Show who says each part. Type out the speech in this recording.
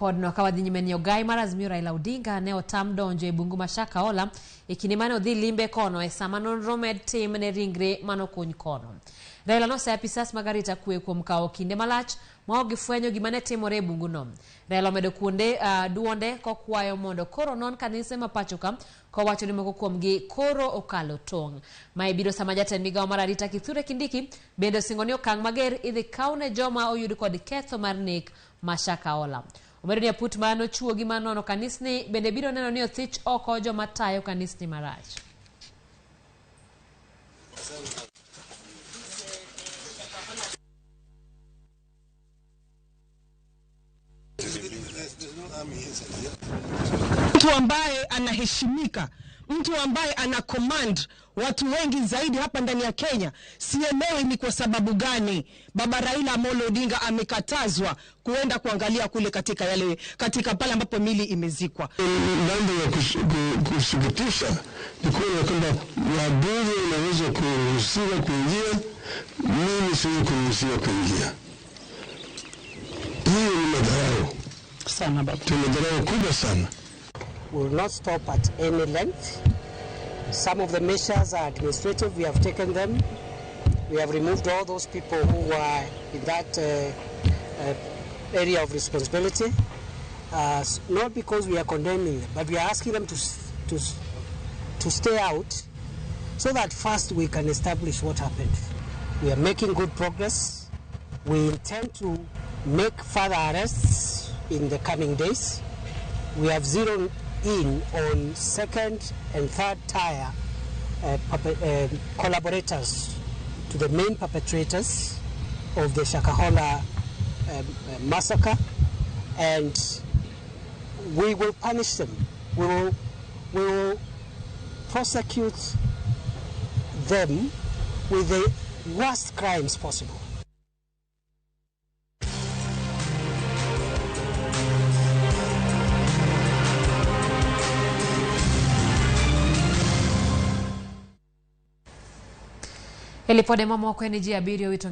Speaker 1: Podno kawadhi nyimeni ogai marazimio Raila Odinga ne otam donjo e bungu ma Shakahola ikinimane odhi limbe kono e sama nonro med tim ne ringre manokuny kono. Raila nosepi sas magarita kwe kuom kawo kinde malach ma ok gifwenyo gima ne timore e bungu no. Raila omedo kuonde duonde kokwayo mondo koro non kanise ma pachoka kowacho ni moko kuomgi koro okalo tong'. Ma ibiro sama jatend migawo mar arita Kithure Kindiki bende osingo ni okang' mager idhi kaune joma oyud kod ketho mar nek ma Shakahola. Omedo ni aput mano chuo gi manono kanisni bende biro neno ni othich oko joma tayo kanisni marach.
Speaker 2: Mtu ambaye anaheshimika, mtu ambaye ana command watu wengi zaidi hapa ndani ya Kenya. Sielewi ni kwa sababu gani Baba Raila Odinga amekatazwa kuenda kuangalia kule katika pale ambapo mili imezikwa.
Speaker 3: Mambo ya kusikitisha ni kwamba wabunge wanaweza kuruhusiwa kuingia, mimi siwezi kuruhusiwa kuingia. Hiyo ni madharau
Speaker 2: sana baba.
Speaker 3: Madharau kubwa sana.
Speaker 4: We will not stop at any length. Some of the measures are administrative. We have taken them. We have removed all those people who were in that area of responsibility. Not because we are condemning them, but we are asking them to stay out so that first we can establish what happened. We are making good progress. We intend to make further arrests in the coming days. We have zeroed in on second and third tier collaborators to the main perpetrators of the Shakahola massacre, and we will punish them. We will prosecute them with the worst crimes possible.
Speaker 1: Elipode mamoko ni ji abirio wito